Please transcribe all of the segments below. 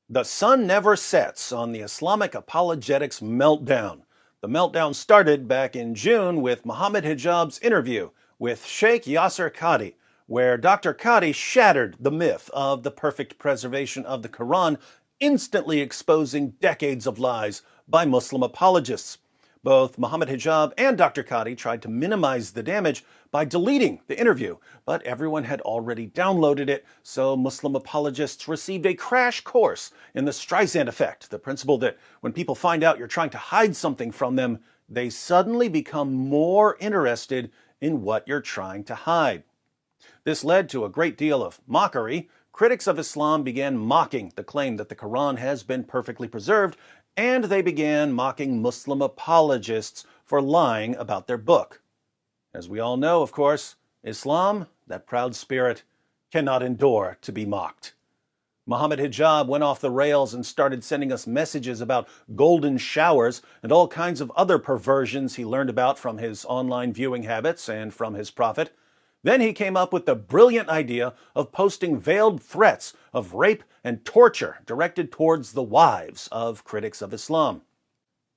The sun never sets on the Islamic apologetics meltdown. The meltdown started back in June with Mohammed Hijab's interview with Sheikh Yasir Qadhi, where Dr. Qadhi shattered the myth of the perfect preservation of the Quran, instantly exposing decades of lies by Muslim apologists. Both Mohammed Hijab and Dr. Qadhi tried to minimize the damage by deleting the interview, but everyone had already downloaded it, so Muslim apologists received a crash course in the Streisand effect, the principle that when people find out you're trying to hide something from them, they suddenly become more interested in what you're trying to hide. This led to a great deal of mockery. Critics of Islam began mocking the claim that the Quran has been perfectly preserved, and they began mocking Muslim apologists for lying about their book. As we all know, of course, Islam, that proud spirit, cannot endure to be mocked. Mohammed Hijab went off the rails and started sending us messages about golden showers and all kinds of other perversions he learned about from his online viewing habits and from his prophet. Then he came up with the brilliant idea of posting veiled threats of rape and torture directed towards the wives of critics of Islam.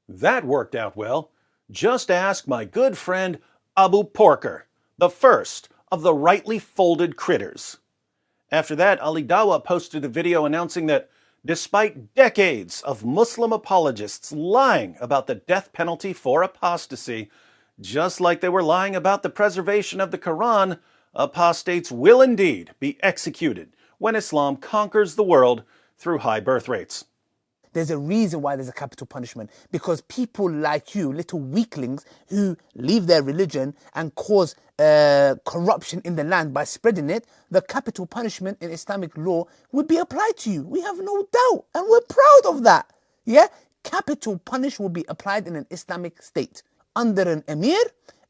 That worked out well. Just ask my good friend Abu Porker, the first of the rightly folded critters. After that, Ali Dawah posted a video announcing that despite decades of Muslim apologists lying about the death penalty for apostasy, just like they were lying about the preservation of the Quran, apostates will indeed be executed when Islam conquers the world through high birth rates. There's a reason why there's a capital punishment, because people like you, little weaklings who leave their religion and cause corruption in the land by spreading it, the capital punishment in Islamic law would be applied to you. We have no doubt, and we're proud of that. Yeah, capital punishment will be applied in an Islamic state. Under an emir,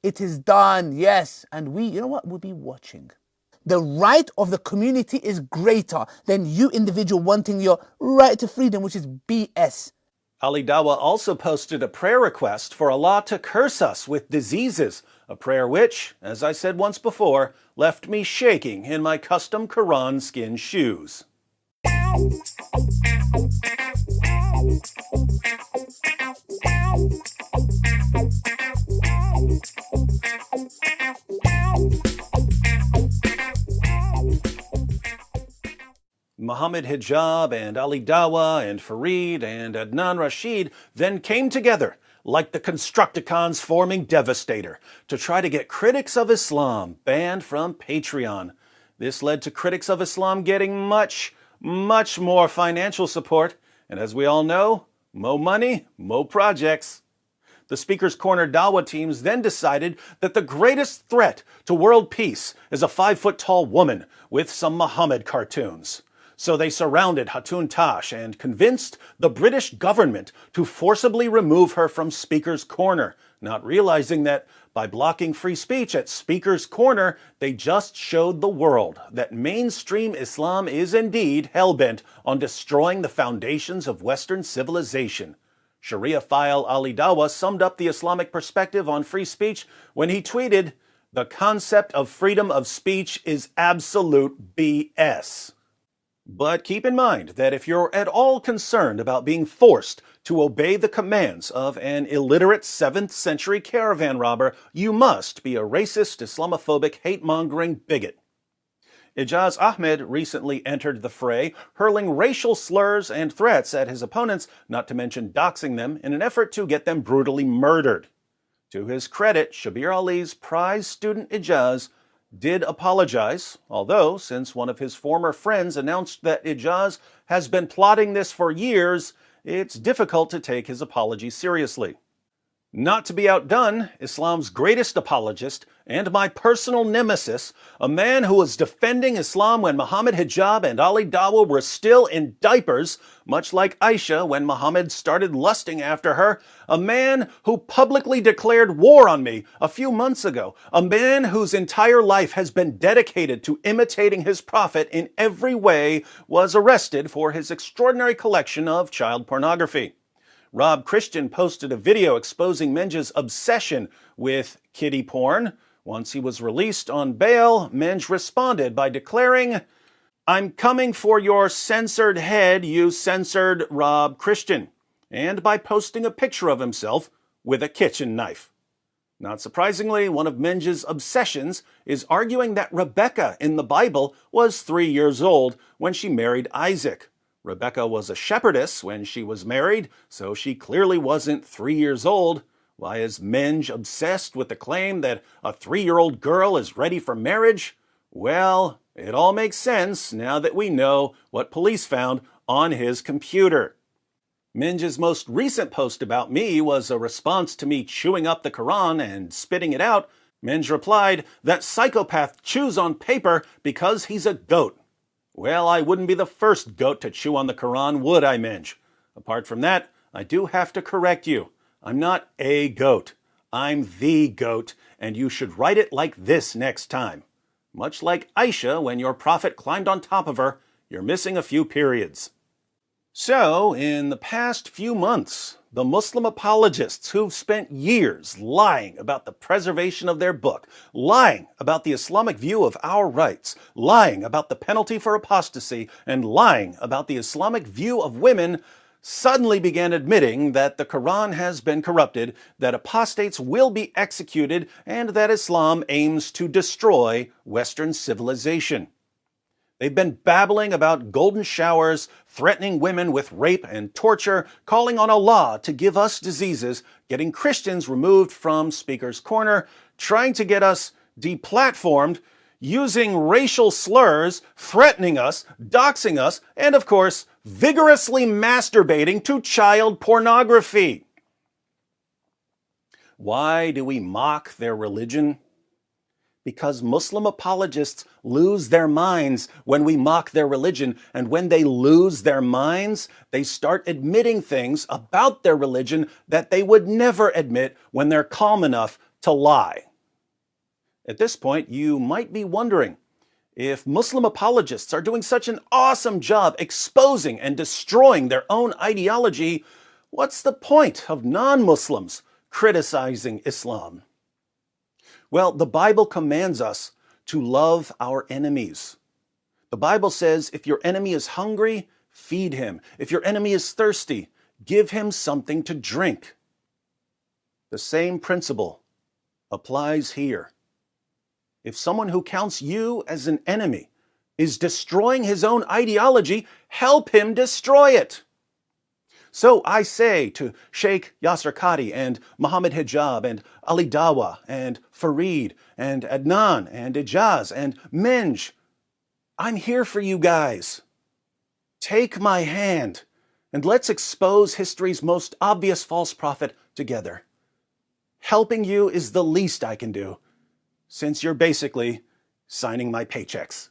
it is done, yes, and we, you know what, we'll be watching. The right of the community is greater than you individual wanting your right to freedom, which is BS. Ali Dawah also posted a prayer request for Allah to curse us with diseases, a prayer which, as I said once before, left me shaking in my custom Quran skin shoes. Mohammed Hijab and Ali Dawah and Farid and Adnan Rashid then came together like the Constructicons forming Devastator to try to get critics of Islam banned from Patreon. This led to critics of Islam getting much more financial support, and as we all know, mo money, mo projects. The Speaker's Corner Dawah teams then decided that the greatest threat to world peace is a 5-foot-tall woman with some Muhammad cartoons. So they surrounded Hatun Tash and convinced the British government to forcibly remove her from Speaker's Corner, not realizing that by blocking free speech at Speaker's Corner, they just showed the world that mainstream Islam is indeed hell-bent on destroying the foundations of Western civilization. Sharia-phile Ali Dawah summed up the Islamic perspective on free speech when he tweeted, "The concept of freedom of speech is absolute BS." But keep in mind that if you're at all concerned about being forced to obey the commands of an illiterate 7th century caravan robber, you must be a racist, Islamophobic, hate-mongering bigot. Ijaz Ahmad recently entered the fray, hurling racial slurs and threats at his opponents, not to mention doxing them, in an effort to get them brutally murdered. To his credit, Shabir Ali's prize student Ijaz did apologize, although since one of his former friends announced that Ijaz has been plotting this for years, it's difficult to take his apology seriously. Not to be outdone, Islam's greatest apologist and my personal nemesis, a man who was defending Islam when Mohammed Hijab and Ali Dawah were still in diapers, much like Aisha when Muhammad started lusting after her, a man who publicly declared war on me a few months ago, a man whose entire life has been dedicated to imitating his prophet in every way, was arrested for his extraordinary collection of child pornography. Rob Christian posted a video exposing MENJ's obsession with kiddie porn. Once he was released on bail, MENJ responded by declaring, I'm coming for your censored head, you censored Rob Christian, and by posting a picture of himself with a kitchen knife. Not surprisingly, one of MENJ's obsessions is arguing that Rebecca in the Bible was 3 years old when she married Isaac. Rebecca was a shepherdess when she was married, so she clearly wasn't 3 years old. Why is MENJ obsessed with the claim that a 3-year-old girl is ready for marriage? Well, it all makes sense now that we know what police found on his computer. MENJ's most recent post about me was a response to me chewing up the Quran and spitting it out. MENJ replied that psychopath chews on paper because he's a goat. Well, I wouldn't be the first goat to chew on the Quran, would I, MENJ? Apart from that, I do have to correct you. I'm not a goat. I'm the goat, and you should write it like this next time. Much like Aisha when your prophet climbed on top of her, you're missing a few periods. So, in the past few months, the Muslim apologists who've spent years lying about the preservation of their book, lying about the Islamic view of our rights, lying about the penalty for apostasy, and lying about the Islamic view of women, suddenly began admitting that the Quran has been corrupted, that apostates will be executed, and that Islam aims to destroy Western civilization. They've been babbling about golden showers, threatening women with rape and torture, calling on Allah to give us diseases, getting Christians removed from Speaker's Corner, trying to get us deplatformed, using racial slurs, threatening us, doxing us, and of course, vigorously masturbating to child pornography. Why do we mock their religion? Because Muslim apologists lose their minds when we mock their religion, and when they lose their minds, they start admitting things about their religion that they would never admit when they're calm enough to lie. At this point, you might be wondering, if Muslim apologists are doing such an awesome job exposing and destroying their own ideology, what's the point of non-Muslims criticizing Islam? Well, the Bible commands us to love our enemies. The Bible says if your enemy is hungry, feed him. If your enemy is thirsty, give him something to drink. The same principle applies here. If someone who counts you as an enemy is destroying his own ideology, help him destroy it. So I say to Sheikh Yasir Qadhi and Mohammed Hijab and Ali Dawah and Farid and Adnan and Ijaz and MENJ, I'm here for you guys. Take my hand and let's expose history's most obvious false prophet together. Helping you is the least I can do, since you're basically signing my paychecks.